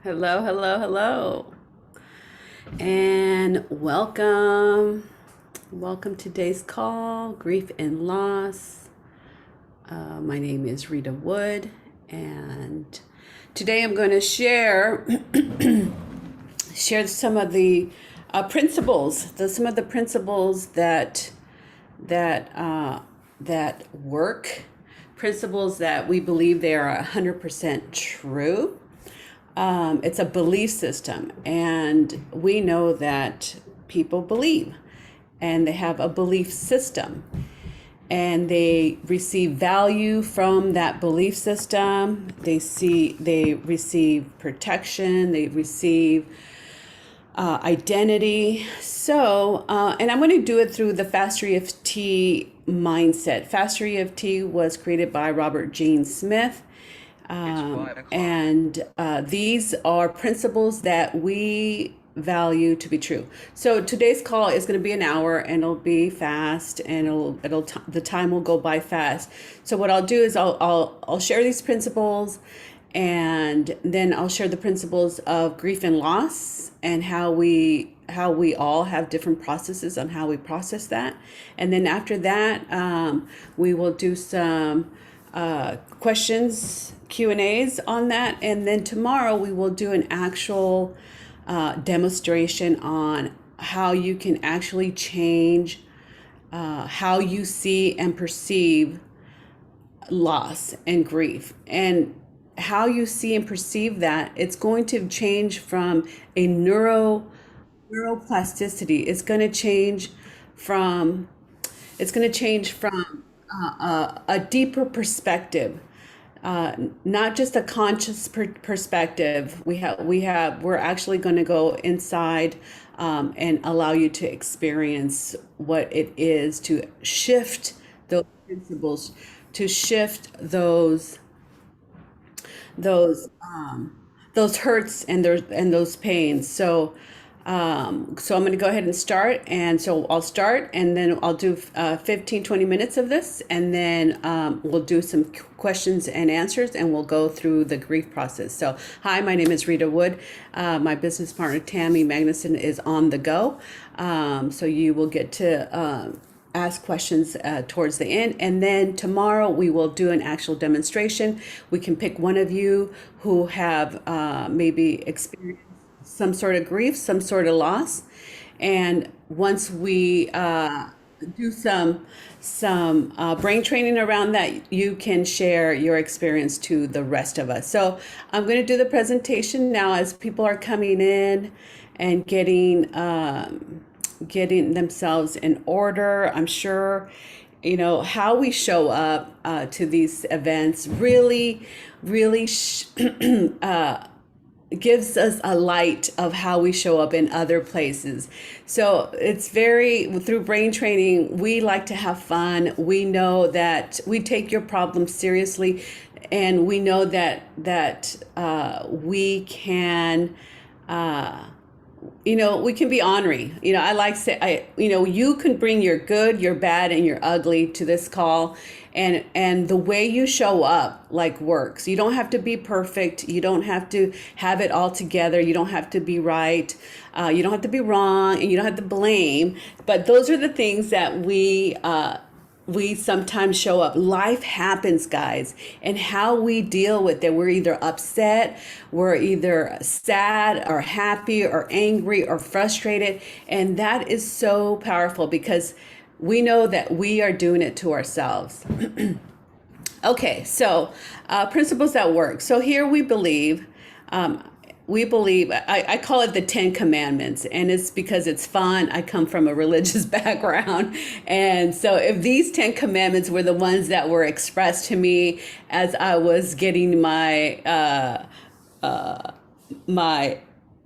Hello, hello, hello, and welcome. Welcome to today's call, Grief and Loss. My name is Rita Wood, and today I'm going to share some of the some of the principles that work, principles that we believe they are 100% true. It's a belief system, and we know that people believe, and they have a belief system, and they receive value from that belief system. They receive protection, they receive identity. And I'm going to do it through the Fast EFT mindset. Fast EFT was created by Robert Gene Smith. And these are principles that we value to be true. So today's call is going to be an hour, and it'll be fast, and the time will go by fast. So what I'll do is I'll share these principles, and then I'll share the principles of grief and loss, and how we all have different processes on how we process that. And then after that, we will do some questions, Q&As on that. And then tomorrow we will do an actual demonstration on how you can actually change how you see and perceive loss and grief. And how you see and perceive that, it's going to change from a neuroplasticity. It's going to change from a deeper perspective, not just a conscious perspective. We're actually going to go inside, and allow you to experience what it is to shift those principles, to shift those hurts and those pains. So I'm going to go ahead and start. And so I'll start, and then I'll do 15-20 minutes of this, and then we'll do some questions and answers, and we'll go through the grief process. So hi, my name is Rita Wood. My business partner Tammy Magnuson is on the go. So you will get to ask questions towards the end. And then tomorrow we will do an actual demonstration. We can pick one of you who have maybe experienced some sort of grief, some sort of loss. And once we do some brain training around that, you can share your experience to the rest of us. So I'm going to do the presentation now as people are coming in and getting themselves in order. I'm sure how we show up to these events really gives us a light of how we show up in other places. So it's through brain training, we like to have fun. We know that we take your problems seriously, and we know that we can we can be ornery. I like to say, you can bring your good, your bad, and your ugly to this call, and the way you show up works. You don't have to be perfect. You don't have to have it all together. You don't have to be right. You don't have to be wrong, and you don't have to blame. But those are the things that we sometimes show up. Life happens, guys, and how we deal with it. We're either upset, we're either sad or happy or angry or frustrated. And that is so powerful, because we know that we are doing it to ourselves. Okay, so principles that work. So here we believe, I call it the 10 Commandments, and it's because it's fun. I come from a religious background. And so if these 10 Commandments were the ones that were expressed to me as I was getting my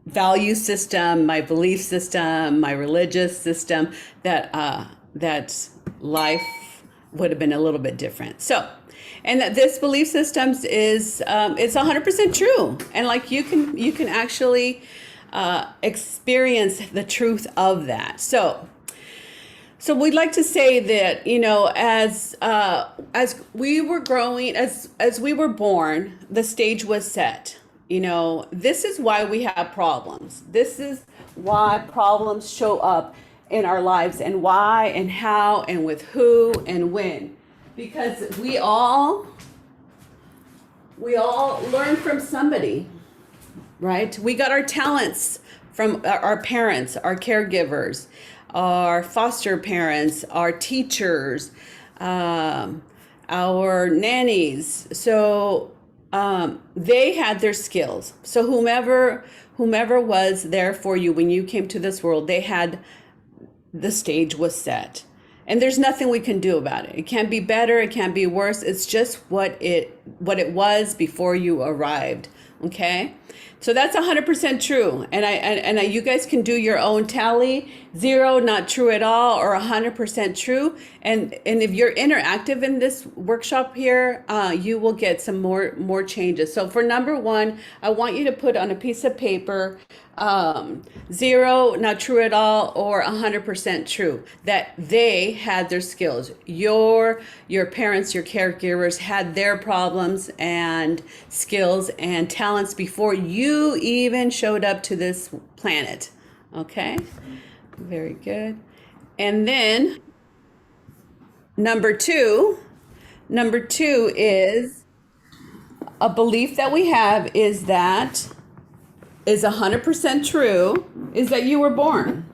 value system, my belief system, my religious system, that life would have been a little bit different. So, and that this belief systems is it's 100% true, and you can actually experience the truth of that. So we'd like to say that as we were growing, as we were born, the stage was set. You know, this is why we have problems. This is why problems show up in our lives, and why and how and with who and when. Because we all learn from somebody, right? We got our talents from our parents, our caregivers, our foster parents, our teachers, um, our nannies. So they had their skills. So whomever was there for you when you came to this world, the stage was set. And there's nothing we can do about it. It can't be better, it can't be worse. It's just what it was before you arrived. Okay? So that's 100% true. And you guys can do your own tally. 0, not true at all, or 100% true. And if you're interactive in this workshop here, you will get some more changes. So for number 1, I want you to put on a piece of paper 0, not true at all, or 100% true, that they had their skills. Your parents, your caregivers had their problems and skills and talents before you even showed up to this planet. Okay, very good. And then number two is a belief that we have is 100% true, is that you were born.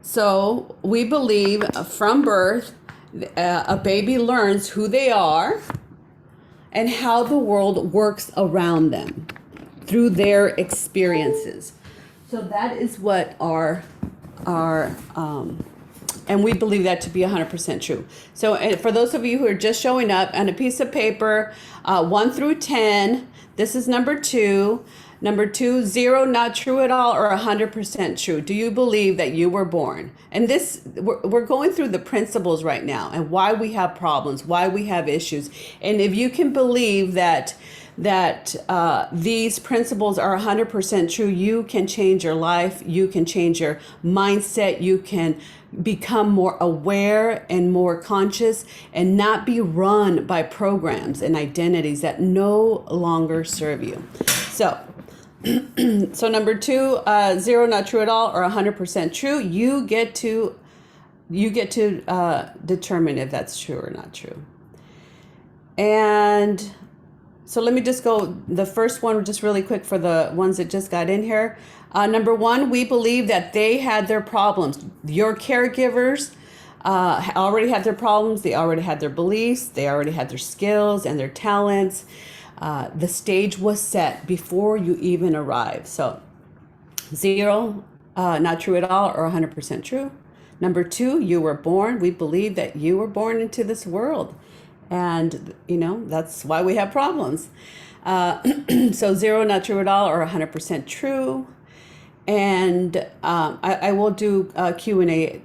So we believe from birth, a baby learns who they are and how the world works around them through their experiences. So that is what and we believe that to be 100% true. So for those of you who are just showing up, on a piece of paper, 1 through 10, this is number 2. Number 2, 0, not true at all, or 100% true. Do you believe that you were born? And we're going through the principles right now and why we have problems, why we have issues. And if you can believe that these principles are 100% true, you can change your life, you can change your mindset, you can become more aware and more conscious and not be run by programs and identities that no longer serve you. So number 2, 0, not true at all, or 100% true. You get to determine if that's true or not true. And so let me just go the first one just really quick for the ones that just got in here. Number 1, we believe that they had their problems. Your caregivers already had their problems. They already had their beliefs. They already had their skills and their talents. The stage was set before you even arrived. So 0, not true at all, or 100% true. Number 2, you were born. We believe that you were born into this world. And, that's why we have problems. So 0, not true at all, or 100% true. And I will do Q&A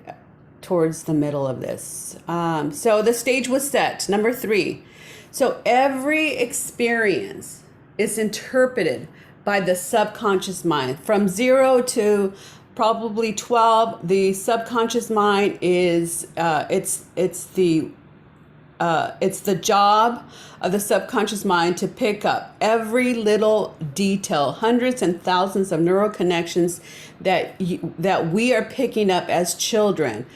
towards the middle of this. So the stage was set. Number 3. So every experience is interpreted by the subconscious mind. From 0 to probably 12, the subconscious mind is it's the job of the subconscious mind to pick up every little detail, hundreds and thousands of neural connections that we are picking up as children.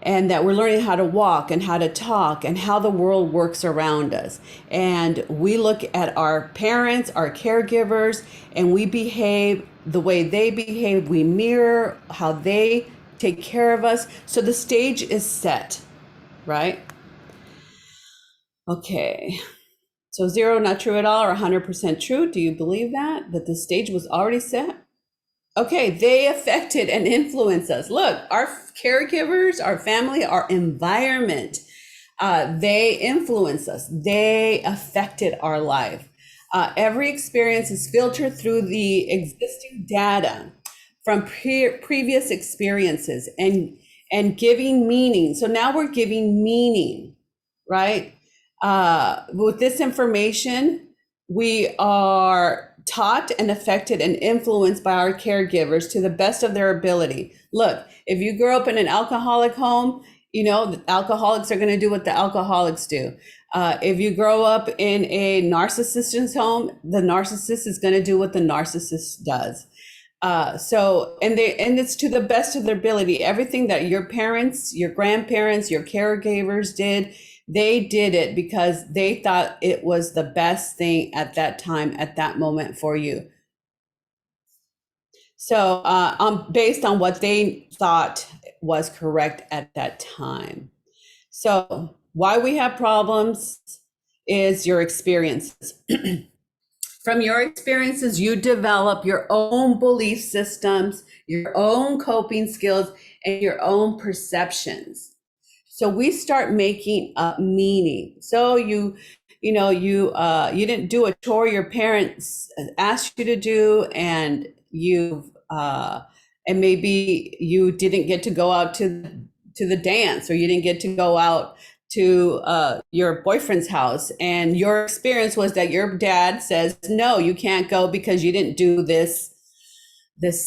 And that we're learning how to walk and how to talk and how the world works around us. And we look at our parents, our caregivers, and we behave the way they behave. We mirror how they take care of us. So the stage is set, right? Okay. So 0, not true at all, or 100% true. Do you believe that the stage was already set? Okay, they affected and influenced us. Look, our caregivers, our family, our environment, they influence us. They affected our life. Every experience is filtered through the existing data from previous experiences and giving meaning. So now we're giving meaning, right? With this information, we are taught and affected and influenced by our caregivers to the best of their ability. Look, if you grow up in an alcoholic home, the alcoholics are going to do what the alcoholics do. If you grow up in a narcissist's home, the narcissist is going to do what the narcissist does. And it's to the best of their ability. Everything that your parents, your grandparents, your caregivers did, they did it because they thought it was the best thing at that time, at that moment for you. So, based on what they thought was correct at that time. So, why we have problems is your experiences. From your experiences, you develop your own belief systems, your own coping skills, and your own perceptions. So we start making up meaning. So you didn't do a chore your parents asked you to do, and and maybe you didn't get to go out to the dance, or you didn't get to go out to your boyfriend's house, and your experience was that your dad says, no, you can't go because you didn't do this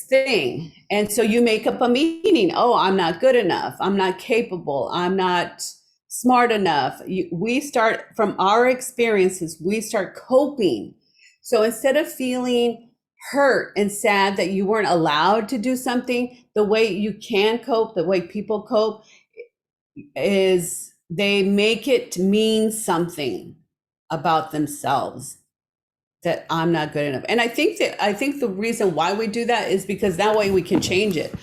thing. And so you make up a meaning. Oh, I'm not good enough. I'm not capable. I'm not smart enough. We start from our experiences, we start coping. So instead of feeling hurt and sad that you weren't allowed to do something, the way you can cope, the way people cope is they make it mean something about themselves, that I'm not good enough. And I think the reason why we do that is because that way we can change it.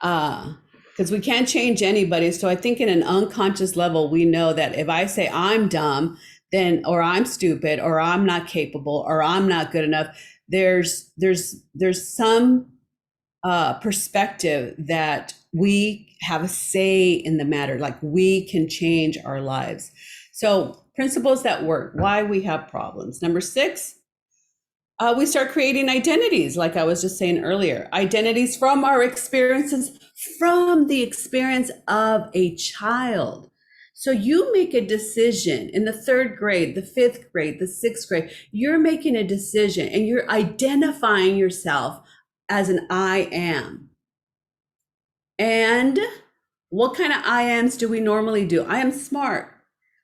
Because we can't change anybody. So I think in an unconscious level, we know that if I say I'm dumb, then, or I'm stupid, or I'm not capable, or I'm not good enough, there's some perspective that we have a say in the matter, like we can change our lives. So principles that work, why we have problems. Number 6, we start creating identities, like I was just saying earlier, identities from our experiences, from the experience of a child. So you make a decision in the 3rd grade, the 5th grade, the 6th grade, you're making a decision and you're identifying yourself as an I am. And what kind of I ams do we normally do? I am smart.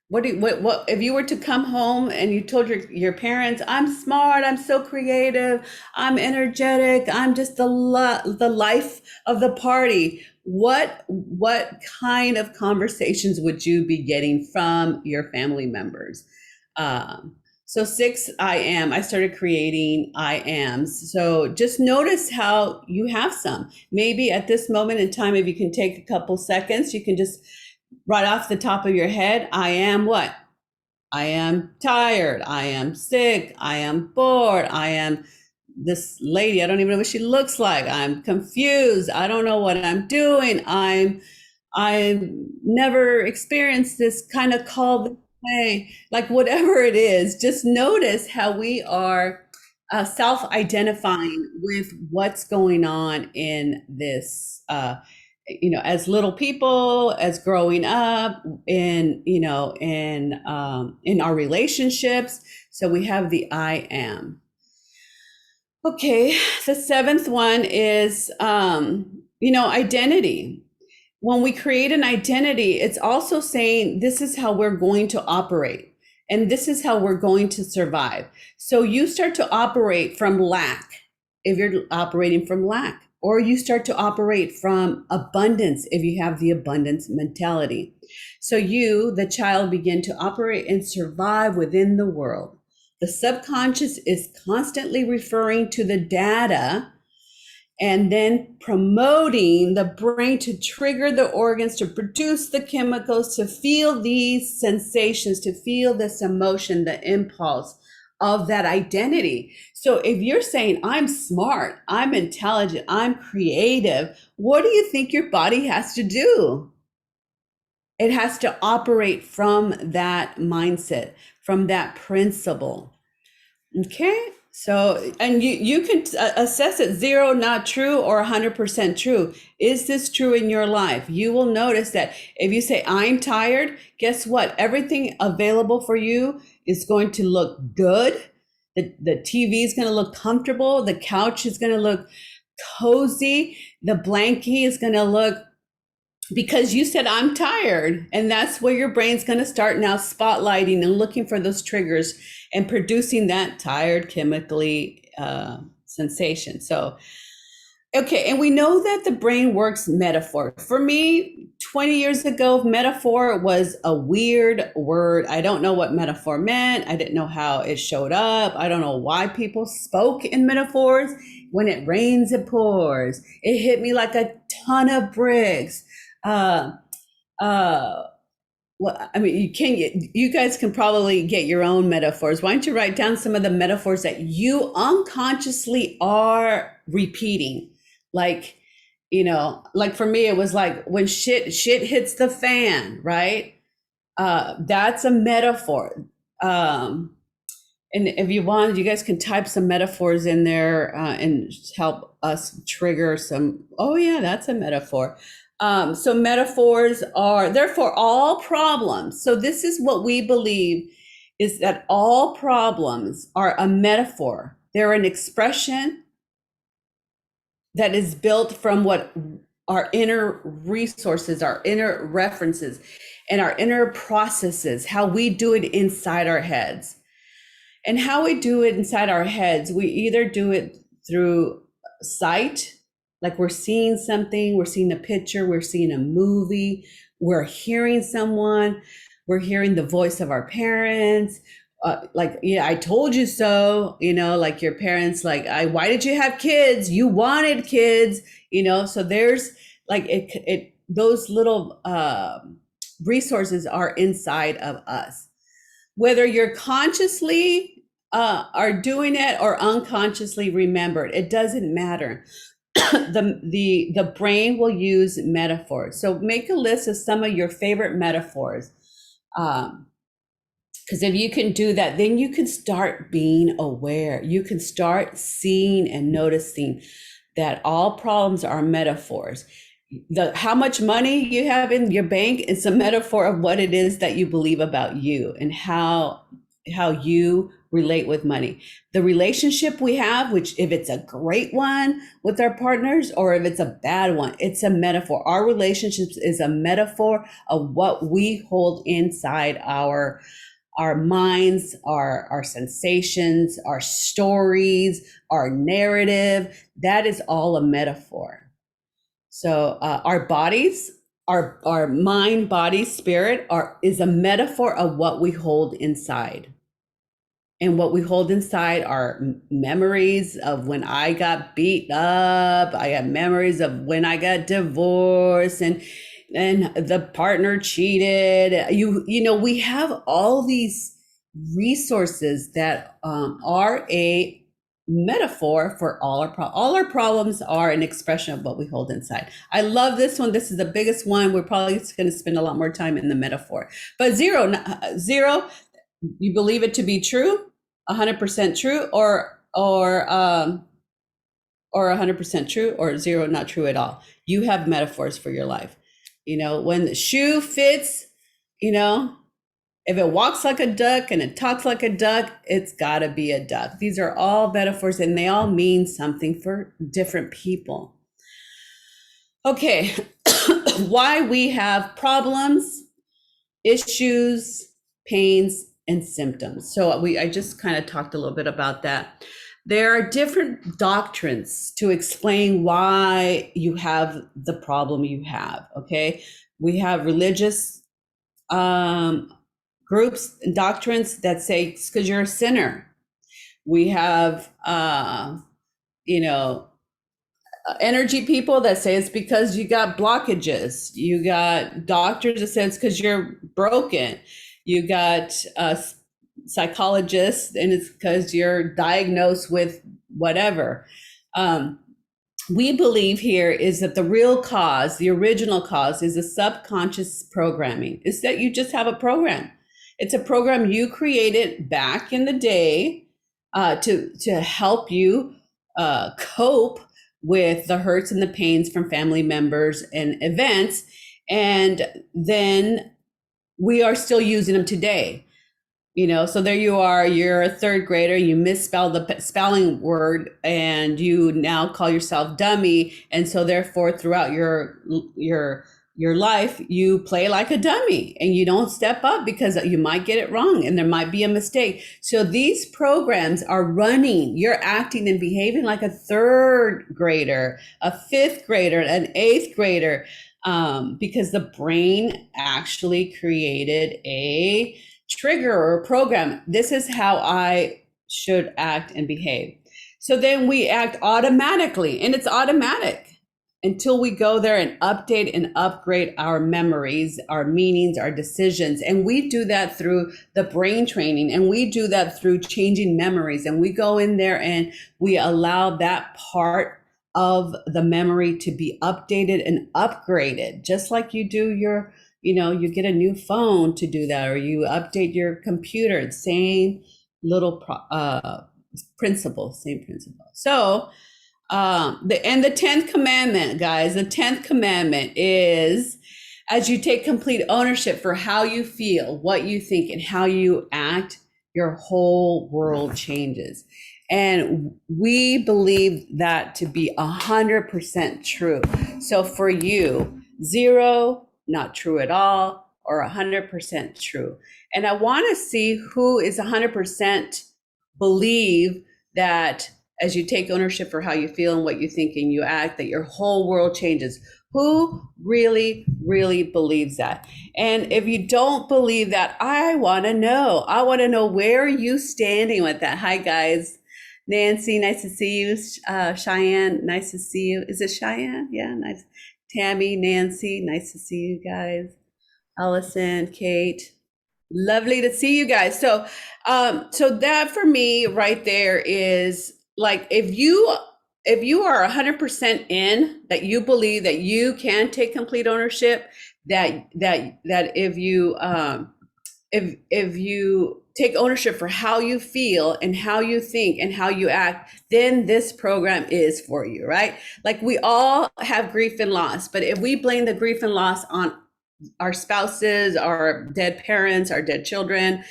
What if you were to come home and you told your parents, I'm smart, I'm so creative, I'm energetic, I'm just the life of the party. What kind of conversations would you be getting from your family members? So 6, I started creating I ams. So just notice how you have some. Maybe at this moment in time, if you can take a couple seconds, you can just right off the top of your head, I am what? I am tired. I am sick. I am bored. I am this lady. I don't even know what she looks like. I'm confused. I don't know what I'm doing. I've never experienced this kind of call this way. Like whatever it is, just notice how we are self-identifying with what's going on in this as little people, as growing up, in our relationships. So we have the I am. Okay, the 7th one is identity. When we create an identity, it's also saying this is how we're going to operate, and this is how we're going to survive. So you start to operate from lack, if you're operating from lack. Or you start to operate from abundance if you have the abundance mentality. So you, the child, begin to operate and survive within the world. The subconscious is constantly referring to the data and then promoting the brain to trigger the organs to produce the chemicals, to feel these sensations, to feel this emotion, the impulse of that identity. So if you're saying, I'm smart, I'm intelligent, I'm creative, what do you think your body has to do? It has to operate from that mindset, from that principle. Okay. So, and you can assess it 0, not true, or 100% true. Is this true in your life? You will notice that if you say, I'm tired, guess what? Everything available for you is going to look good. The TV is going to look comfortable. The couch is going to look cozy. The blankie is going to look because you said I'm tired, and that's where your brain's going to start now spotlighting and looking for those triggers and producing that tired chemically sensation. So okay, and we know that the brain works metaphor. For me, 20 years ago, metaphor was a weird word. I don't know what metaphor meant. I didn't know how it showed up. I don't know why people spoke in metaphors. When it rains, it pours. It hit me like a ton of bricks. Uh, uh, well, I mean, you guys can probably get your own metaphors. Why don't you write down some of the metaphors that you unconsciously are repeating? Like, like for me, it was like when shit hits the fan, right? That's a metaphor. And if you want, you guys can type some metaphors in there and help us trigger some. Oh yeah, that's a metaphor. So metaphors are therefore all problems. So this is what we believe is that all problems are a metaphor. They're an expression that is built from what our inner resources, our inner references, and our inner processes, how we do it inside our heads. And how we do it inside our heads, we either do it through sight, like we're seeing something, we're seeing a picture, we're seeing a movie, we're hearing someone, we're hearing the voice of our parents, like, yeah, I told you so, like your parents, like, why did you have kids? You wanted kids, so there's like, those little resources are inside of us. Whether you're consciously are doing it or unconsciously remembered, it doesn't matter. The brain will use metaphors. So make a list of some of your favorite metaphors. Because if you can do that, then you can start being aware. You can start seeing and noticing that all problems are metaphors. How much money you have in your bank is a metaphor of what it is that you believe about you and how you relate with money. The relationship we have, which if it's a great one with our partners or if it's a bad one, it's a metaphor. Our relationships is a metaphor of what we hold inside our minds, our sensations, our stories, our narrative. That is all a metaphor. So our bodies, our mind, body, spirit is a metaphor of what we hold inside. And what we hold inside are memories of when I got beat up. I got memories of when I got divorced and the partner cheated. We have all these resources that are a metaphor for all our problems are an expression of what we hold inside. I love this one. This is the biggest one. We're probably going to spend a lot more time in the metaphor. But zero, you believe it to be true, 100% true, or 100% true, or zero, not true at all. You have metaphors for your life. When the shoe fits, if it walks like a duck and it talks like a duck, it's got to be a duck. These are all metaphors and they all mean something for different people. Okay, why we have problems, issues, pains, and symptoms. So I just kind of talked a little bit about that. There are different doctrines to explain why you have the problem you have, okay? We have religious groups and doctrines that say it's because you're a sinner. We have, energy people that say it's because you got blockages. You got doctors that say it's because you're broken. You got psychologists and it's because you're diagnosed with whatever. We believe here is that the real cause, the original cause, is the subconscious programming. It's that you just have a program. It's a program you created back in the day to help you cope with the hurts and the pains from family members and events. And then we are still using them today. So there you are, you're a third grader, you misspelled the spelling word and you now call yourself dummy. And so therefore throughout your your life, you play like a dummy and you don't step up because you might get it wrong and there might be a mistake. So these programs are running. You're acting and behaving like a third grader, a fifth grader, an eighth grader, because the brain actually created a trigger or a program. This is how I should act and behave. So then we act automatically, and it's automatic until we go there and update and upgrade our memories, our meanings, our decisions. And we do that through the brain training, and we do that through changing memories. And we go in there and we allow that part of the memory to be updated and upgraded, just like you do your, you get a new phone to do that, or you update your computer, same little principle, same principle. So, the 10th commandment, guys, the 10th commandment is, as you take complete ownership for how you feel, what you think, and how you act, your whole world changes. And we believe that to be 100% true. So for you, 0, not true at all, or 100% true. And I want to see who is 100% believe that as you take ownership for how you feel and what you think and you act, that your whole world changes. Who really, really believes that? And if you don't believe that, I want to know. I want to know, where are you standing with that? Hi, guys. Nancy, nice to see you. Cheyenne, nice to see you. Is it Cheyenne? Yeah, nice. Tammy, Nancy, nice to see you guys. Allison, Kate, lovely to see you guys. So, so that for me right there is like, if you are 100% in that, you believe that you can take complete ownership, that if you if you take ownership for how you feel and how you think and how you act, then this program is for you, right? Like, we all have grief and loss, but if we blame the grief and loss on our spouses, our dead parents, our dead children,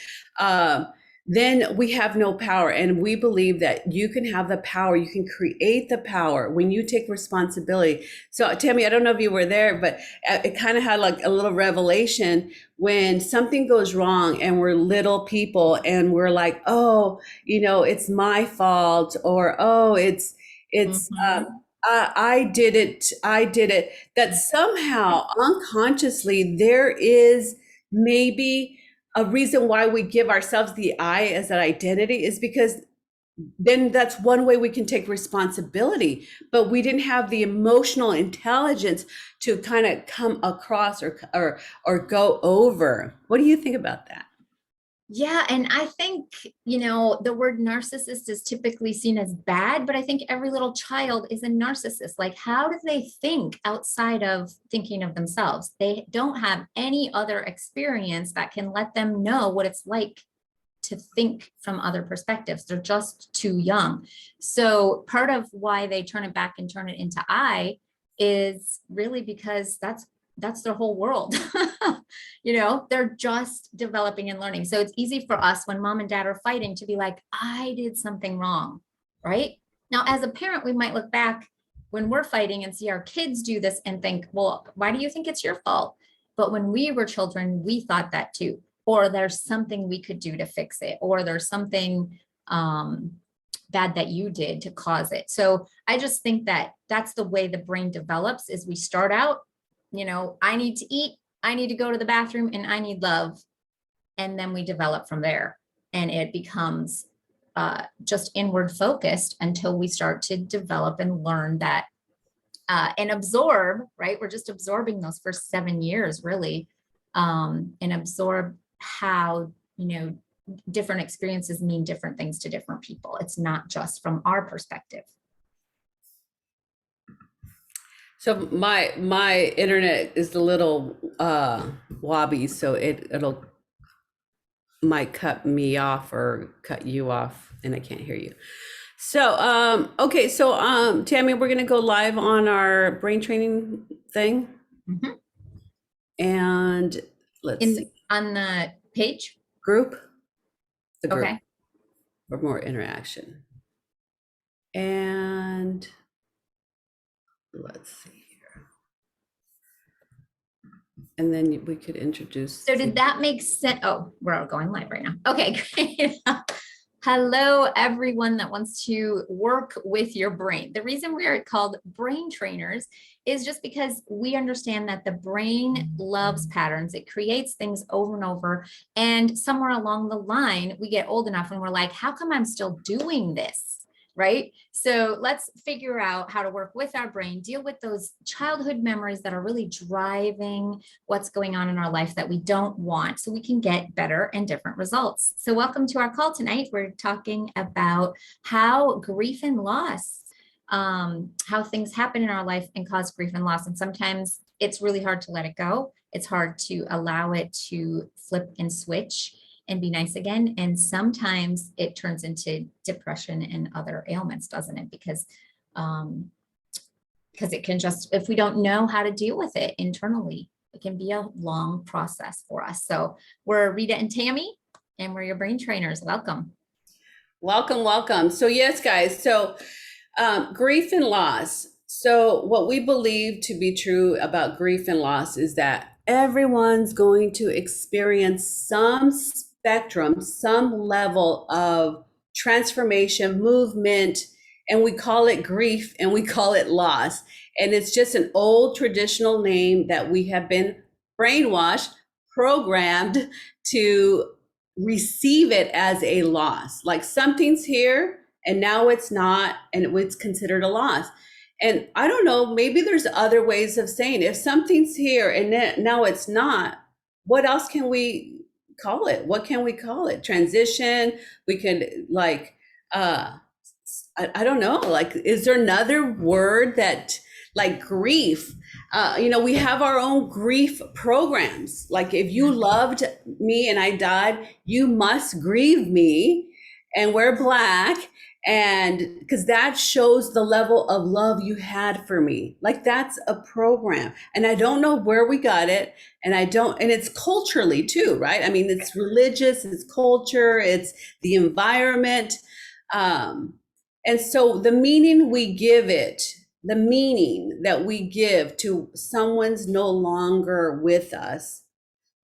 then we have no power. And we believe that you can have the power, you can create the power when you take responsibility. So Tammy, I don't know if you were there, but it kind of had like a little revelation when something goes wrong and we're little people and we're like, oh, it's my fault, or, oh, it's I did it, that somehow unconsciously there is maybe a reason why we give ourselves the I as that identity, is because then that's one way we can take responsibility, but we didn't have the emotional intelligence to kind of come across or go over. What do you think about that? Yeah, and I think, the word narcissist is typically seen as bad, but I think every little child is a narcissist. Like, how do they think outside of thinking of themselves? They don't have any other experience that can let them know what it's like to think from other perspectives. They're just too young. So part of why they turn it back and turn it into I is really because that's their whole world. They're just developing and learning. So it's easy for us when mom and dad are fighting to be like, I did something wrong, right? Now, as a parent, we might look back when we're fighting and see our kids do this and think, well, why do you think it's your fault? But when we were children, we thought that too. Or there's something we could do to fix it, or there's something bad that you did to cause it. So I just think that that's the way the brain develops, is we start out, I need to eat, I need to go to the bathroom, and I need love. And then we develop from there. And it becomes just inward focused until we start to develop and learn that and absorb, right? We're just absorbing those first 7 years, really, and absorb how, different experiences mean different things to different people. It's not just from our perspective. So my internet is a little wobbly, so it'll might cut me off or cut you off, and I can't hear you. So okay, so Tammy, we're gonna go live on our brain training thing, and let's see. On the page Group, the group, okay, for more interaction. And let's see here. and then we could introduce. So did that make sense? Oh, we're all going live right now. Okay, great. Hello, everyone that wants to work with your brain. The reason we are called brain trainers is just because we understand that the brain loves patterns. It creates things over and over. And somewhere along the line, we get old enough and we're like, how come I'm still doing this? Right? So let's figure out how to work with our brain, deal with those childhood memories that are really driving what's going on in our life that we don't want, so we can get better and different results. So welcome to our call tonight. We're talking about how grief and loss, how things happen in our life and cause grief and loss. And sometimes it's really hard to let it go. It's hard to allow it to flip and switch and be nice again. And sometimes it turns into depression and other ailments, doesn't it? Because it can just, if we don't know how to deal with it internally, it can be a long process for us. So we're Rita and Tammy, and we're your brain trainers. Welcome. Welcome, welcome. So yes, guys, so grief and loss. So what we believe to be true about grief and loss is that everyone's going to experience some spectrum, some level of transformation, movement, and we call it grief and we call it loss. And it's just an old traditional name that we have been brainwashed, programmed to receive it as a loss. Like something's here and now it's not, and it's considered a loss. And I don't know, maybe there's other ways of saying if something's here and now it's not, what else can we call it? What can we call it? Transition. We could like, I don't know, like, is there another word that like grief? We have our own grief programs. Like if you loved me and I died, you must grieve me and wear black. And because that shows the level of love you had for me. Like that's a program. And I don't know where we got it. And it's culturally too, right? I mean, it's religious, it's culture, it's the environment. And so the meaning that we give to someone's no longer with us,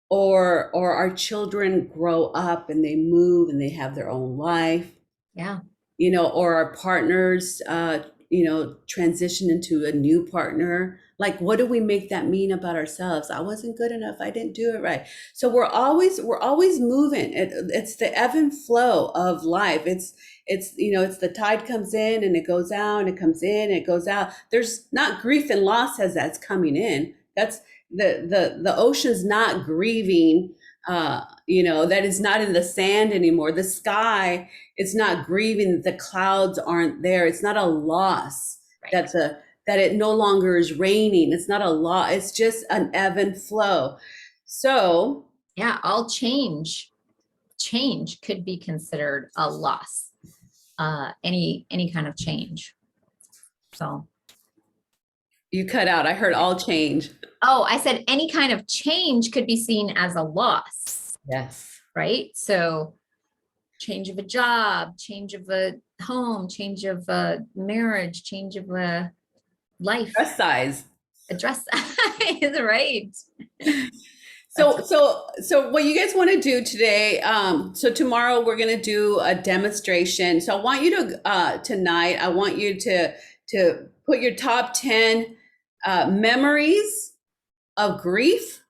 or our children grow up and they move and they have their own life. Yeah. Or our partners, transition into a new partner. Like, what do we make that mean about ourselves? I wasn't good enough. I didn't do it right. So we're always moving. It's the ebb and flow of life. It's the tide comes in and it goes out, and it comes in, and it goes out. There's not grief and loss as that's coming in. That's the ocean's not grieving. That is not in the sand anymore. The sky is not grieving that the clouds aren't there. It's not a loss. Right. That it no longer is raining. It's not a loss. It's just an ebb and flow. So yeah, all change could be considered a loss. Any kind of change. So you cut out. I heard all change. Oh, I said any kind of change could be seen as a loss. Yes. Right. So change of a job, change of a home, change of a marriage, change of a life. Dress size. A dress size, right. So what you guys want to do today, so tomorrow we're going to do a demonstration. So I want you to, tonight, I want you to put your top 10 memories of grief,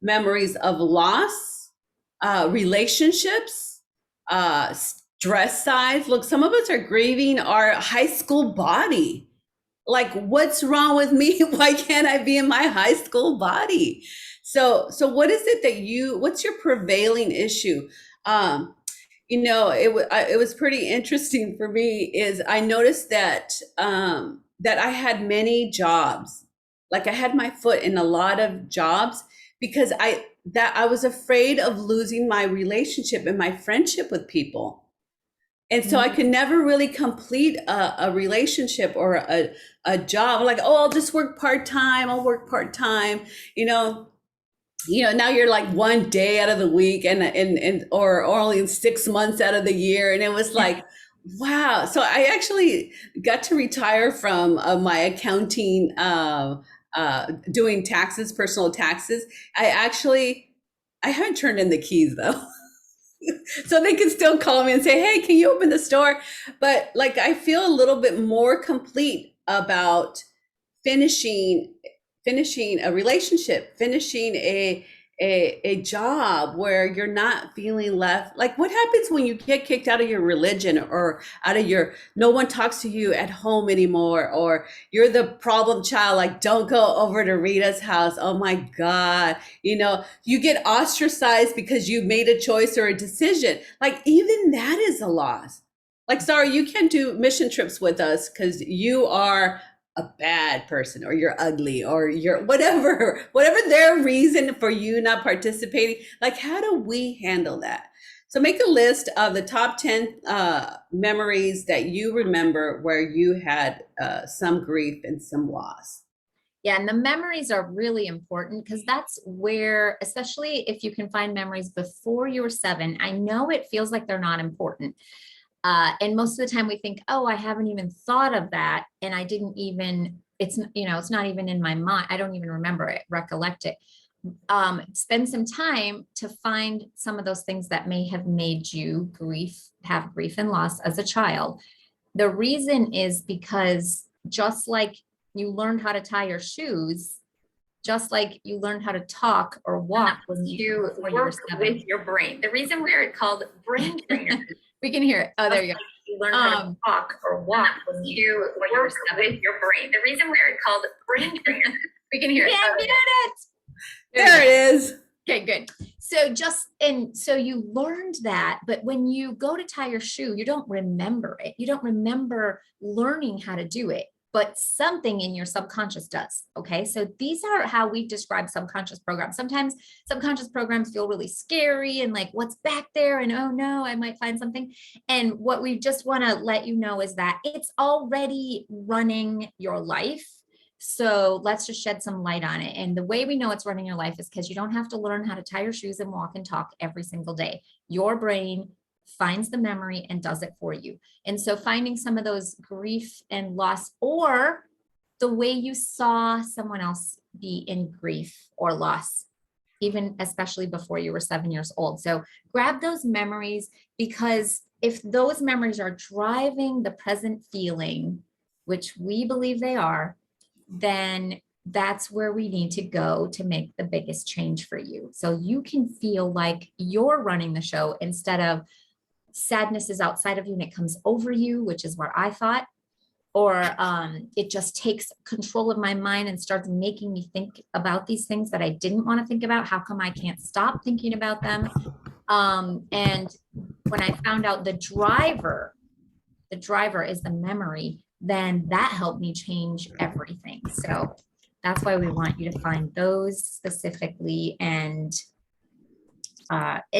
memories of loss, relationships, dress size. Look, some of us are grieving our high school body. Like, what's wrong with me? Why can't I be in my high school body? So what is it that what's your prevailing issue? It was pretty interesting for me is I noticed that I had many jobs. Like I had my foot in a lot of jobs because I was afraid of losing my relationship and my friendship with people. And so I could never really complete a relationship or a job. Like, oh, I'll just work part-time. I'll work part-time. Now you're like one day out of the week or only 6 months out of the year. And it was like, wow. So I actually got to retire from my accounting doing taxes, personal taxes. I haven't turned in the keys though. So they can still call me and say, "Hey, can you open the store?" But like I feel a little bit more complete about finishing finishing a relationship, finishing a job where you're not feeling left. Like what happens when you get kicked out of your religion or out of your, no one talks to you at home anymore, or you're the problem child, like don't go over to Rita's house. Oh my God. You get ostracized because you made a choice or a decision. Like even that is a loss. Like, sorry, you can't do mission trips with us because you are a bad person, or you're ugly, or you're whatever their reason for you not participating. Like, how do we handle that? So make a list of the top 10 memories that you remember where you had some grief and some loss. Yeah, and the memories are really important because that's where, especially if you can find memories before you were 7, I know it feels like they're not important. And most of the time we think, oh, I haven't even thought of that. And I didn't even, it's not even in my mind. I don't even remember it, recollect it. Spend some time to find some of those things that may have made you have grief and loss as a child. The reason is because just like you learned how to tie your shoes, just like you learned how to talk or walk when you work with your brain. The reason we're called brain trainers, we can hear it. Oh, there you go. You learn how to talk or walk when you work with your brain. The reason we're called brain trainers, we can hear it. Yeah, mute it. There it is. Okay, good. So you learned that, but when you go to tie your shoe, you don't remember it. You don't remember learning how to do it, but something in your subconscious does. Okay. So these are how we describe subconscious programs. Sometimes subconscious programs feel really scary and like, what's back there? And oh no, I might find something. And what we just want to let you know is that it's already running your life. So let's just shed some light on it. And the way we know it's running your life is because you don't have to learn how to tie your shoes and walk and talk every single day. Your brain finds the memory and does it for you. And so finding some of those grief and loss, or the way you saw someone else be in grief or loss, even especially before you were 7 years old. So grab those memories, because if those memories are driving the present feeling, which we believe they are, then that's where we need to go to make the biggest change for you. So you can feel like you're running the show instead of sadness is outside of you and it comes over you, which is what I thought, or it just takes control of my mind and starts making me think about these things that I didn't want to think about. How come I can't stop thinking about them? And when I found out the driver is the memory, then that helped me change everything. So that's why we want you to find those specifically and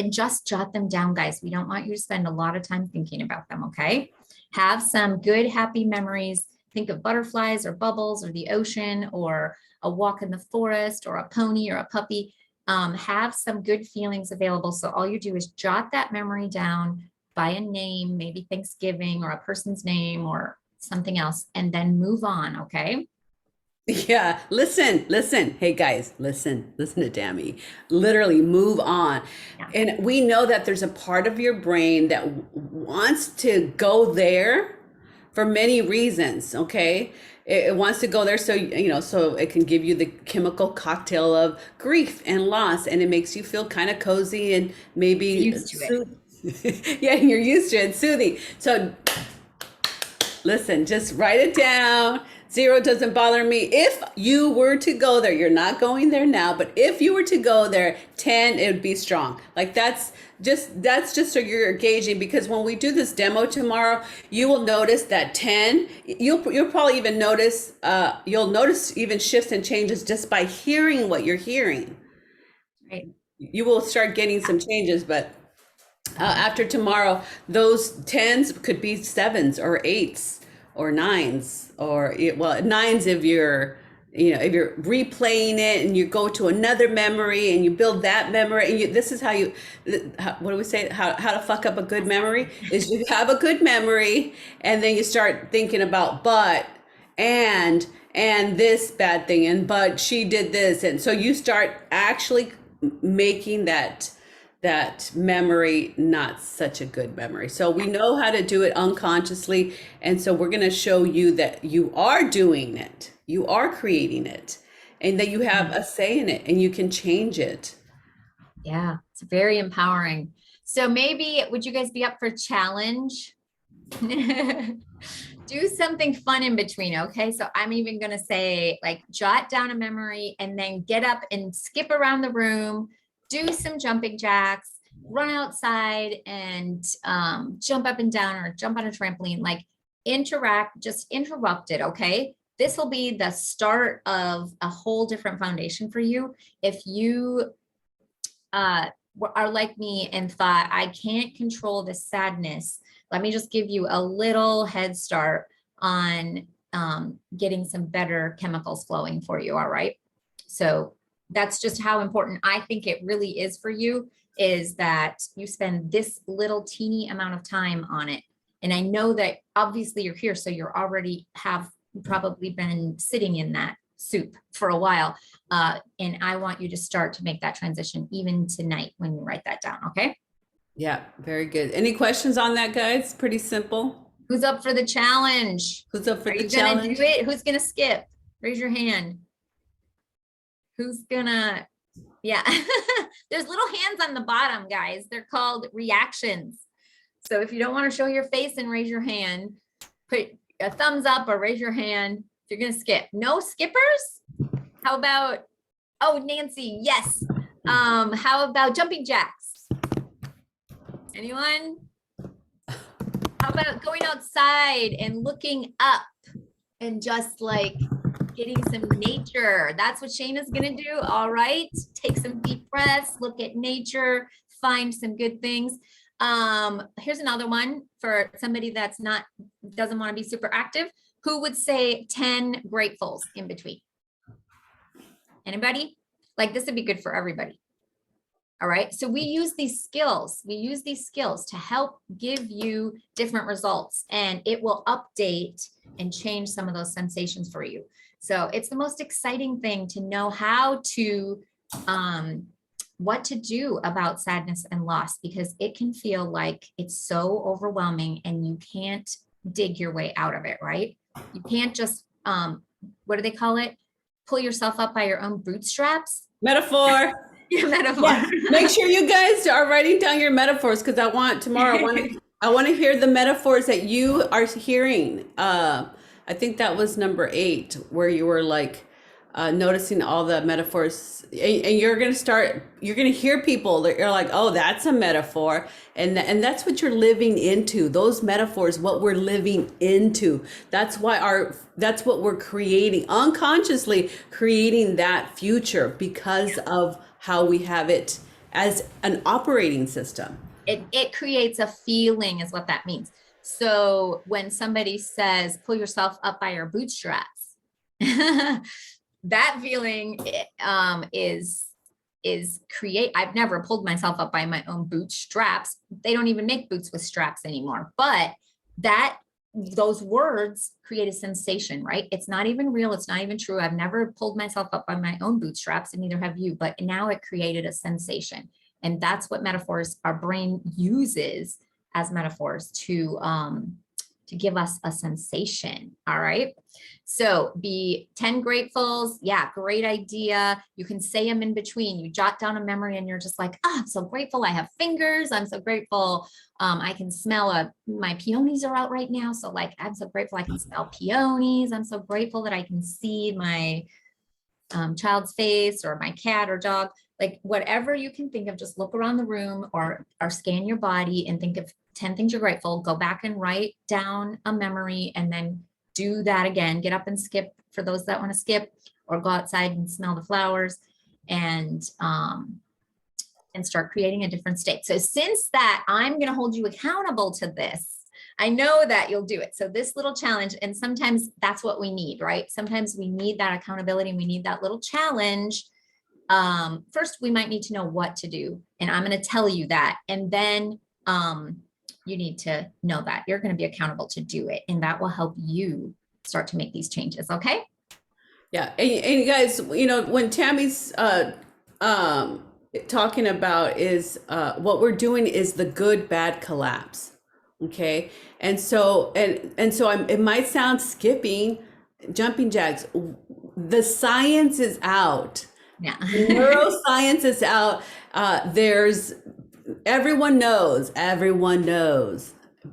just jot them down, guys. We don't want you to spend a lot of time thinking about them, okay? Have some good, happy memories. Think of butterflies or bubbles or the ocean or a walk in the forest or a pony or a puppy. Have some good feelings available. So all you do is jot that memory down by a name, maybe Thanksgiving or a person's name or something else, and then move on, okay? Yeah, listen. Hey guys, listen to Dammy. Literally move on. Yeah. And we know that there's a part of your brain that wants to go there for many reasons, okay? It wants to go there so so it can give you the chemical cocktail of grief and loss, and it makes you feel kind of cozy and maybe used to it. Yeah, you're used to it, soothing. So listen, just write it down. 0 doesn't bother me. If you were to go there, you're not going there now, but if you were to go there, 10, it would be strong. Like that's just so you're gauging, because when we do this demo tomorrow, you will notice that 10, you'll probably even notice, you'll notice even shifts and changes just by hearing what you're hearing. Right. You will start getting some changes, but after tomorrow, those 10s could be 7s or 8s or 9s, or 9s if you're replaying it and you go to another memory and you build that memory. And this is how what do we say? How to fuck up a good memory is you have a good memory and then you start thinking about and and this bad thing, and but she did this, and so you start actually making that memory not such a good memory. So we know how to do it unconsciously, and so we're going to show you that you are doing it, you are creating it, and that you have a say in it, and you can change it. Yeah, it's very empowering. So maybe would you guys be up for a challenge? Do something fun in between. Okay. So I'm even going to say, like, jot down a memory and then get up and skip around the room, do some jumping jacks, run outside and jump up and down or jump on a trampoline, like interact, just interrupt it. Okay. This will be the start of a whole different foundation for you. If you are like me and thought, I can't control this sadness, let me just give you a little head start on getting some better chemicals flowing for you. All right. So that's just how important I think it really is for you, is that you spend this little teeny amount of time on it. And I know that obviously you're here, so you're already have probably been sitting in that soup for a while. And I want you to start to make that transition even tonight when you write that down. Okay. Yeah, very good. Any questions on that, guys? Pretty simple. Who's up for the challenge? Who's up for Are the you gonna challenge? do it? Who's gonna skip? Raise your hand. Who's gonna, yeah. There's little hands on the bottom, guys. They're called reactions. So if you don't want to show your face and raise your hand, put a thumbs up or raise your hand if you're gonna skip. No skippers? How about, oh, Nancy, yes. How about jumping jacks? Anyone? How about going outside and looking up and just like getting some nature? That's what Shayna's gonna do. All right, take some deep breaths, look at nature, find some good things. Here's another one for somebody that's not, doesn't want to be super active. Who would say 10 gratefuls in between? Anybody? Like, this would be good for everybody. All right. So we use these skills. We use these skills to help give you different results, and it will update and change some of those sensations for you. So it's the most exciting thing to know how to, what to do about sadness and loss, because it can feel like it's so overwhelming and you can't dig your way out of it, right? You can't just, what do they call it? Pull yourself up by your own bootstraps. Metaphor. Your metaphor. Yeah. Make sure you guys are writing down your metaphors, because I want tomorrow. I want to hear the metaphors that you are hearing. I think that was number 8, where you were like noticing all the metaphors, and you're gonna start. You're gonna hear people that you're like, oh, that's a metaphor, and that's what you're living into. Those metaphors, what we're living into. That's why that's what we're creating, unconsciously creating that future, because of how we have it as an operating system. It creates a feeling, is what that means. So when somebody says, pull yourself up by your bootstraps, that feeling is I've never pulled myself up by my own bootstraps. They don't even make boots with straps anymore, but those words create a sensation, right? It's not even real. It's not even true. I've never pulled myself up by my own bootstraps, and neither have you, but now it created a sensation. And that's what metaphors, our brain uses as metaphors to give us a sensation. All right. So be 10 gratefuls. Yeah, great idea. You can say them in between. You jot down a memory and you're just like, oh, I'm so grateful I have fingers. I'm so grateful I can smell my peonies are out right now. So like, I'm so grateful I can smell peonies. I'm so grateful that I can see my child's face or my cat or dog. Like whatever you can think of, just look around the room or scan your body and think of 10 things you're grateful. Go back and write down a memory and then do that again. Get up and skip for those that want to skip, or go outside and smell the flowers and start creating a different state. So since that, I'm going to hold you accountable to this. I know that you'll do it. So this little challenge, and sometimes that's what we need, right? Sometimes we need that accountability and we need that little challenge. First, we might need to know what to do. And I'm going to tell you that. And then you need to know that you're going to be accountable to do it. And that will help you start to make these changes. Okay. Yeah, and you guys, you know, when Tammy's um, talking about is what we're doing is the good bad collapse, okay? It might sound skipping, jumping jacks. The science is out. Yeah. The neuroscience is out. There's everyone knows,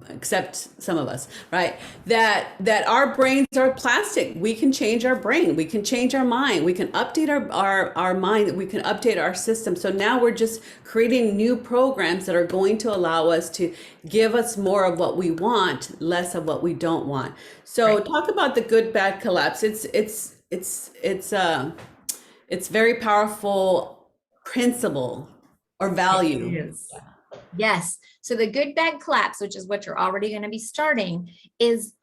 except some of us, right? That our brains are plastic. We can change our brain. We can change our mind. We can update our mind. We can update our system. So now we're just creating new programs that are going to allow us to give us more of what we want, less of what we don't want. So Right. talk about the good bad collapse. It's very powerful principle or It value. is. Yes. So the good bad collapse, which is what you're already going to be starting, is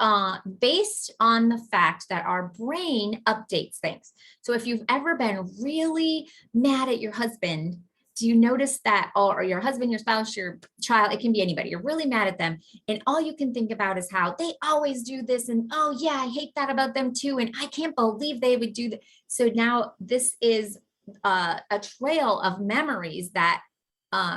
based on the fact that our brain updates things. So if you've ever been really mad at your husband, do you notice that, or your husband, your spouse, your child, it can be anybody, you're really mad at them. And all you can think about is how they always do this. And oh, yeah, I hate that about them too. And I can't believe they would do that. So now this is a trail of memories that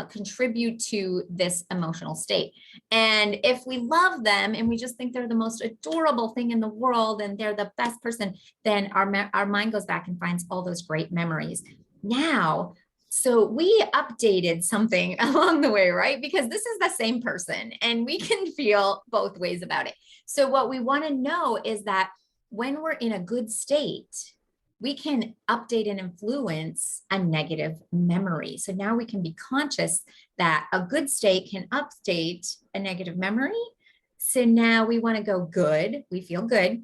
contribute to this emotional state. And if we love them and we just think they're the most adorable thing in the world and they're the best person, then our mind goes back and finds all those great memories. Now, so we updated something along the way, right? Because this is the same person and we can feel both ways about it. So what we want to know is that when we're in a good state, we can update and influence a negative memory. So now we can be conscious that a good state can update a negative memory. So now we want to go good, we feel good,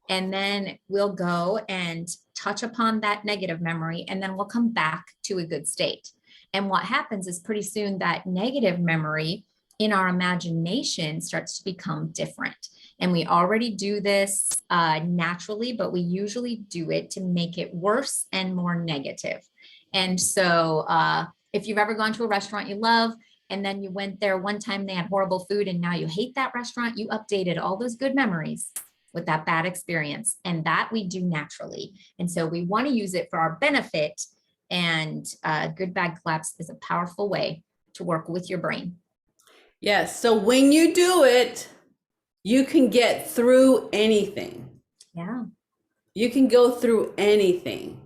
and then we'll go and touch upon that negative memory, and then we'll come back to a good state. And what happens is pretty soon that negative memory in our imagination starts to become different. And we already do this naturally, but we usually do it to make it worse and more negative. And so if you've ever gone to a restaurant you love, and then you went there one time, they had horrible food, and now you hate that restaurant, you updated all those good memories with that bad experience. And that we do naturally. And so we want to use it for our benefit. And good bad collapse is a powerful way to work with your brain. Yes. So when you do it, you can get through anything. Yeah. You can go through anything.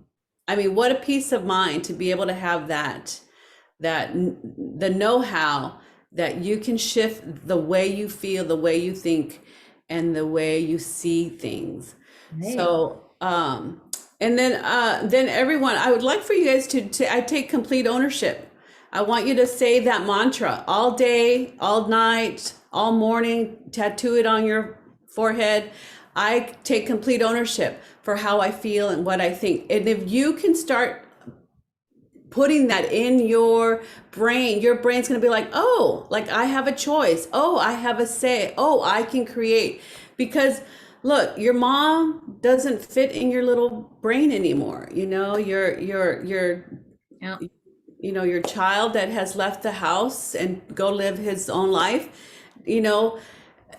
I mean, what a peace of mind to be able to have the know-how that you can shift the way you feel, the way you think, and the way you see things. Right. So, and then everyone, I would like for you guys I take complete ownership. I want you to say that mantra all day, all night, all morning, tattoo it on your forehead. I take complete ownership for how I feel and what I think. And if you can start putting that in your brain's going to be like, oh, like I have a choice. Oh, I have a say. Oh, I can create. Because look, your mom doesn't fit in your little brain anymore. You know, Yeah. your child that has left the house and go live his own life, you know,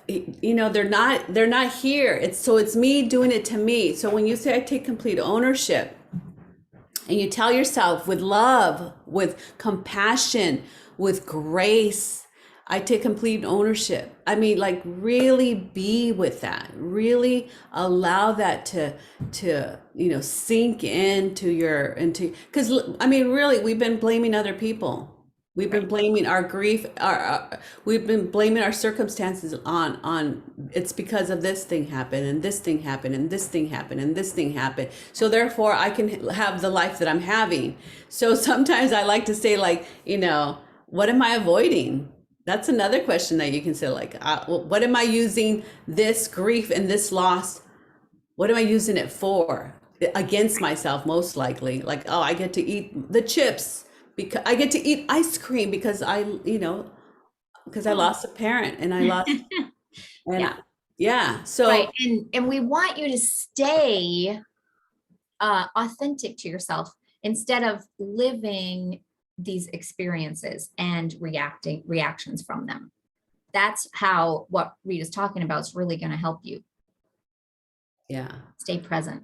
they're not here. It's me doing it to me. So when you say I take complete ownership, and you tell yourself with love, with compassion, with grace, I take complete ownership. I mean, like really be with that. Really allow that to sink into because I mean, really, we've been blaming other people. We've been blaming our grief, we've been blaming our circumstances on it's because of this thing happened and this thing happened and this thing happened and this thing happened. So therefore I can have the life that I'm having. So sometimes I like to say like, what am I avoiding? That's another question that you can say like, what am I using this grief and this loss? What am I using it for? Against myself, most likely. Like, oh, I get to eat the chips because I get to eat ice cream because because I lost a parent and I lost, and Yeah. yeah. So Right. And we want you to stay authentic to yourself instead of living these experiences and reactions from them. That's how what Rita's talking about is really going to help you yeah. stay present.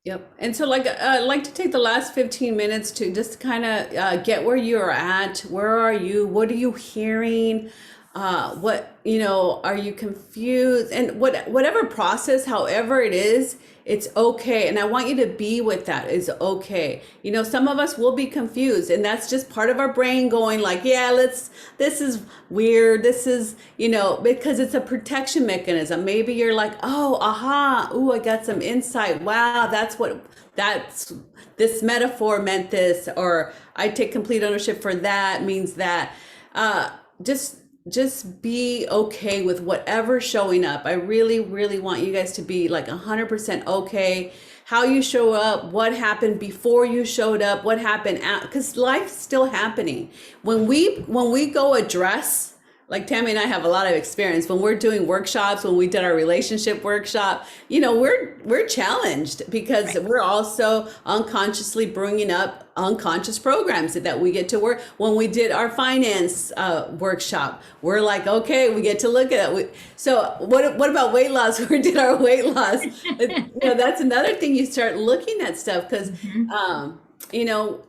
Yep. And so like I'd like to take the last 15 minutes to just kind of get where you're at. Where are you? What are you hearing? What, you know, are you confused? And whatever process, however it is, it's okay. And I want you to be with that is okay. You know, some of us will be confused, and that's just part of our brain going like, yeah, this is weird. This is, you know, because it's a protection mechanism. Maybe you're like, oh, aha, ooh, I got some insight. Wow, that's this metaphor meant this, or I take complete ownership for that means that. Just be okay with whatever's showing up. I really, really want you guys to be like 100% okay. How you show up, what happened before you showed up, what happened because life's still happening. When we go address, like Tammy and I have a lot of experience when we're doing workshops, when we did our relationship workshop, you know, we're challenged because we're also unconsciously bringing up unconscious programs that we get to work. When we did our finance workshop, we're like, okay, we get to look at it. So what about weight loss? We did our weight loss. You know, that's another thing. You start looking at stuff because, you know,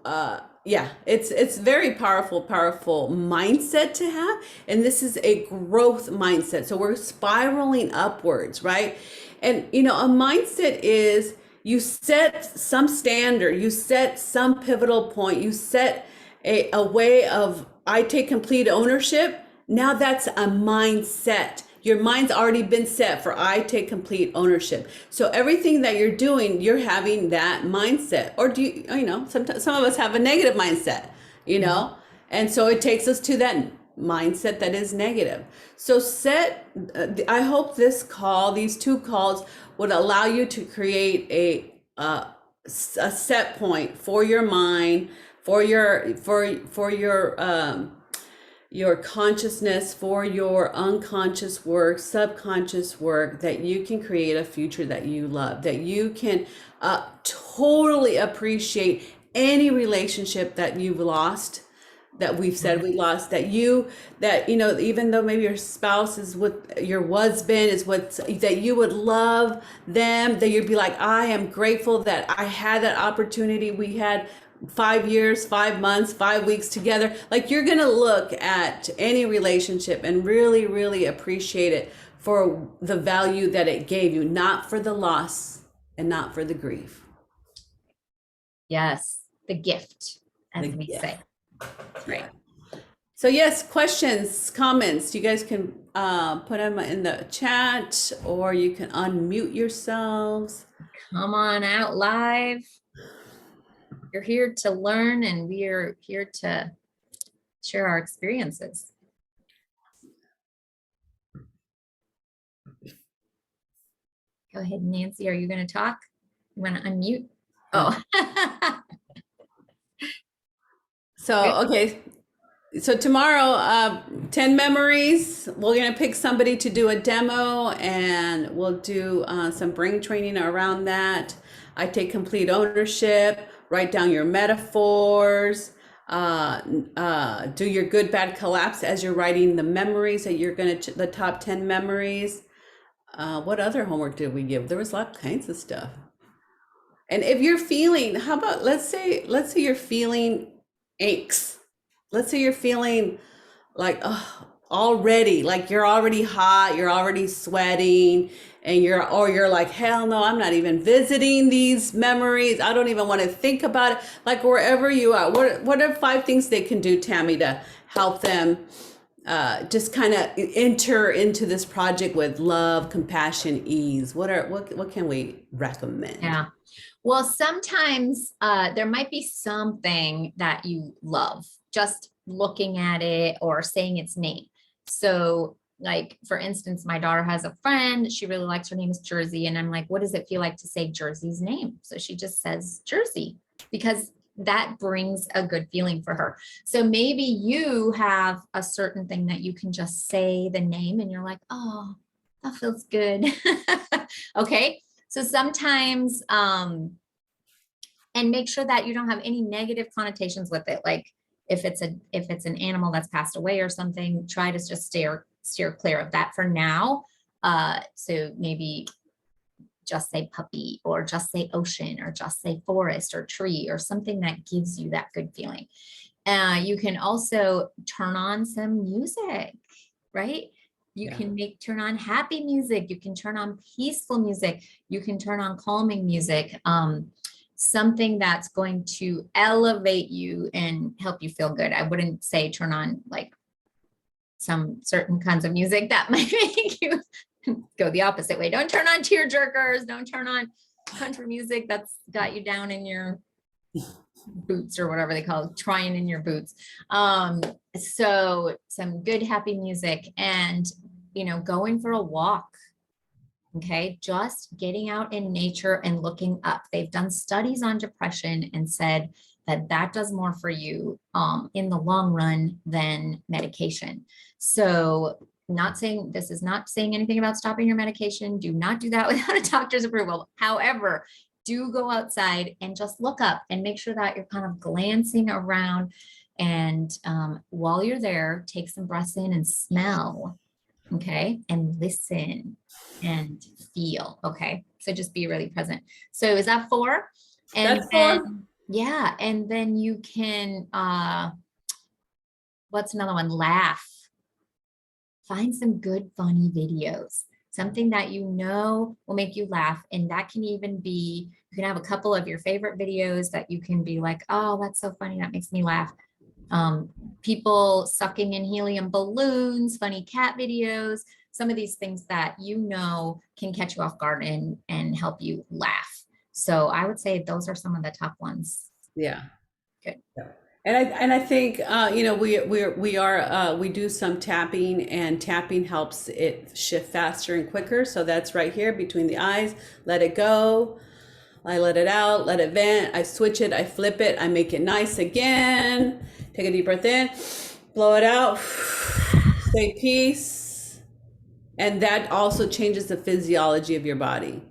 yeah, it's very powerful mindset to have. And this is a growth mindset. So we're spiraling upwards, right? And, you know, a mindset is you set some standard, you set some pivotal point, you set a way of, I take complete ownership. Now that's a mindset. Your mind's already been set for I take complete ownership. So everything that you're doing, you're having that mindset. Or do you, you know, sometimes some of us have a negative mindset, you know, and so it takes us to that mindset that is negative. So I hope this call, these two calls would allow you to create a set point for your mind, for your consciousness, for your unconscious work, subconscious work, that you can create a future that you love, that you can totally appreciate any relationship that you've lost, that we've said we lost, that you know, even though maybe your spouse is what your husband is, what that you would love them, that you'd be like, I am grateful that I had that opportunity. We had 5 years, 5 months, 5 weeks together. Like, you're gonna look at any relationship and really, really appreciate it for the value that it gave you, not for the loss and not for the grief. Yes, the gift, as we Yeah. say. Right. So yes, questions, comments, you guys can put them in the chat, or you can unmute yourselves. Come on out live. You're here to learn, and we are here to share our experiences. Go ahead, Nancy. Are you going to talk? You want to unmute? Oh. So, okay. So tomorrow, 10 memories. We're going to pick somebody to do a demo, and we'll do some brain training around that. I take complete ownership. Write down your metaphors. Do your good, bad collapse as you're writing the memories that you're going to, the top 10 memories. What other homework did we give? There was all kinds of stuff. And if you're feeling, how about, let's say you're feeling aches. Let's say you're feeling like already, like you're already hot, you're already sweating, and you're like, hell no, I'm not even visiting these memories. I don't even want to think about it. Like, wherever you are, what are 5 things they can do, Tammy, to help them just kind of enter into this project with love, compassion, ease? What can we recommend? Yeah. Well, sometimes there might be something that you love, just looking at it or saying its name. So, like, for instance, my daughter has a friend. She really likes, her name is Jersey. And I'm like, what does it feel like to say Jersey's name? So she just says Jersey, because that brings a good feeling for her. So maybe you have a certain thing that you can just say the name and you're like, oh, that feels good. Okay. So sometimes, and make sure that you don't have any negative connotations with it. Like, if it's an animal that's passed away or something, try to just steer clear of that for now. So maybe just say puppy, or just say ocean, or just say forest or tree, or something that gives you that good feeling. You can also turn on some music, right? You can turn on happy music. You can turn on peaceful music. You can turn on calming music. Something that's going to elevate you and help you feel good. I wouldn't say turn on like some certain kinds of music that might make you go the opposite way. Don't turn on tear jerkers. Don't turn on country music that's got you down in your boots, or whatever they call it, trying in your boots. So some good happy music, and going for a walk. Okay, just getting out in nature and looking up. They've done studies on depression and said that that does more for you in the long run than medication. So this is not saying anything about stopping your medication. Do not do that without a doctor's approval. However, do go outside and just look up and make sure that you're kind of glancing around. And while you're there, take some breaths in and smell. Okay. And listen and feel. Okay. So just be really present. So is that 4? And That's 4. Yeah. And then you can, what's another one? Laugh. Find some good, funny videos, something that will make you laugh. And that can even be, you can have a couple of your favorite videos that you can be like, oh, that's so funny. That makes me laugh. People sucking in helium balloons, funny cat videos, some of these things that can catch you off guard and help you laugh. So I would say those are some of the top ones. Yeah. Good. Yeah. And I think we do some tapping, and tapping helps it shift faster and quicker. So that's right here between the eyes. Let it go. I let it out, let it vent. I switch it, I flip it, I make it nice again. Take a deep breath in, blow it out, say peace. And that also changes the physiology of your body.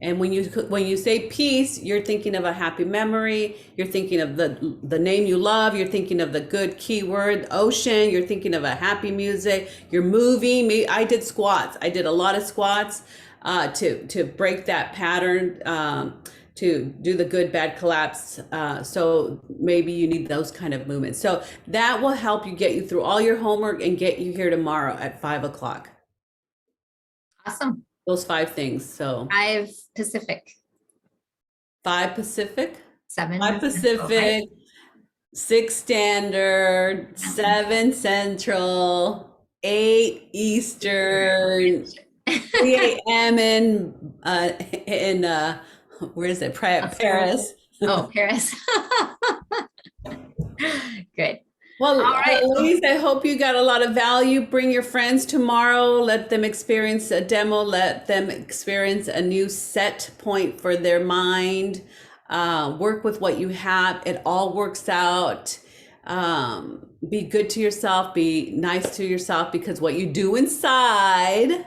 And when you say peace, you're thinking of a happy memory. You're thinking of the name you love. You're thinking of the good keyword, ocean. You're thinking of a happy music. You're moving. I did squats. I did a lot of squats to break that pattern, to do the good, bad collapse. So maybe you need those kind of movements. So that will help you get you through all your homework and get you here tomorrow at 5 o'clock. Awesome. Those 5 things. So 5 Pacific. 5 Pacific. 7 5 Central, Pacific. right? 6 Standard. 7 Central. 8 Eastern. 3 a.m. in where is it? Paris. Oh, Paris. Good. Well, all right, ladies, I hope you got a lot of value. Bring your friends tomorrow. Let them experience a demo. Let them experience a new set point for their mind. Work with what you have. It all works out. Be good to yourself. Be nice to yourself, because what you do inside,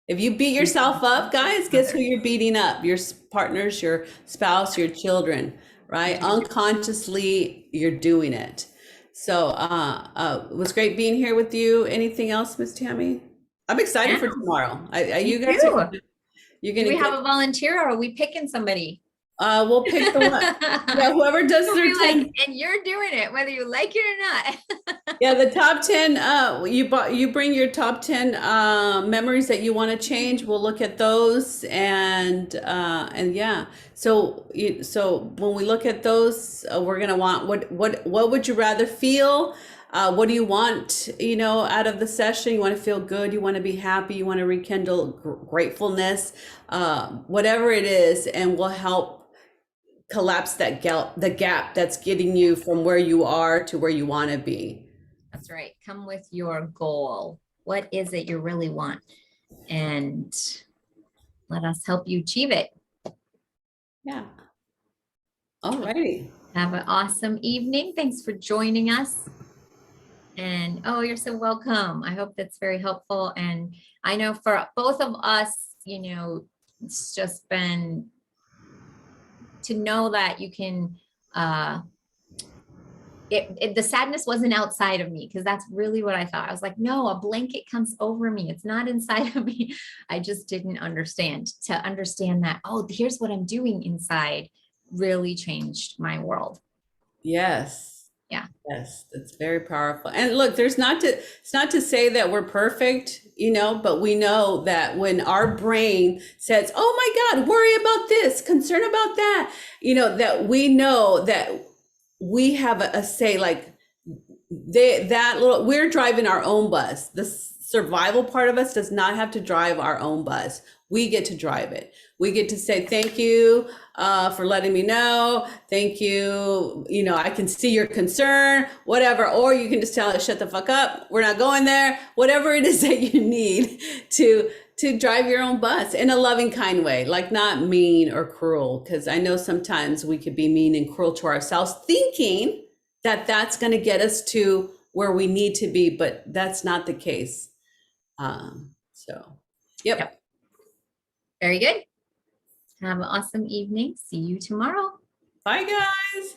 if you beat yourself up, guys, guess who you're beating up? Your partners, your spouse, your children, right? Unconsciously, you're doing it. So it was great being here with you. Anything else, Miss Tammy? I'm excited for tomorrow. You guys too. You're gonna Do we have a volunteer, or are we picking somebody? We'll pick the one. Yeah, whoever does their 10. And you're doing it, whether you like it or not. Yeah, the top 10. You bring your top 10 memories that you want to change. We'll look at those, and yeah. So when we look at those, we're gonna want what would you rather feel? What do you want, out of the session? You want to feel good. You want to be happy. You want to rekindle gratefulness. Whatever it is, and we'll help collapse the gap that's getting you from where you are to where you want to be. That's right. Come with your goal. What is it you really want? And let us help you achieve it. Yeah. All righty. Have an awesome evening. Thanks for joining us. And you're so welcome. I hope that's very helpful. And I know for both of us, it's just been to know that you can the sadness wasn't outside of me, because that's really what I thought. I was like, no, a blanket comes over me. It's not inside of me. I just didn't understand. To understand that, oh, here's what I'm doing inside, really changed my world. Yes. Yeah. Yes, that's very powerful. And look, it's not to say that we're perfect, you know, but we know that when our brain says, "Oh my God, worry about this, concern about that," you know, that we know that we have a say, like we're driving our own bus. The survival part of us does not have to drive our own bus. We get to drive it. We get to say thank you for letting me know. Thank you. You know, I can see your concern, whatever. Or you can just tell us, shut the fuck up. We're not going there. Whatever it is that you need to drive your own bus in a loving, kind way, like not mean or cruel. Because I know sometimes we could be mean and cruel to ourselves, thinking that that's going to get us to where we need to be, but that's not the case. So, yep. Yep. Very good. Have an awesome evening. See you tomorrow. Bye, guys.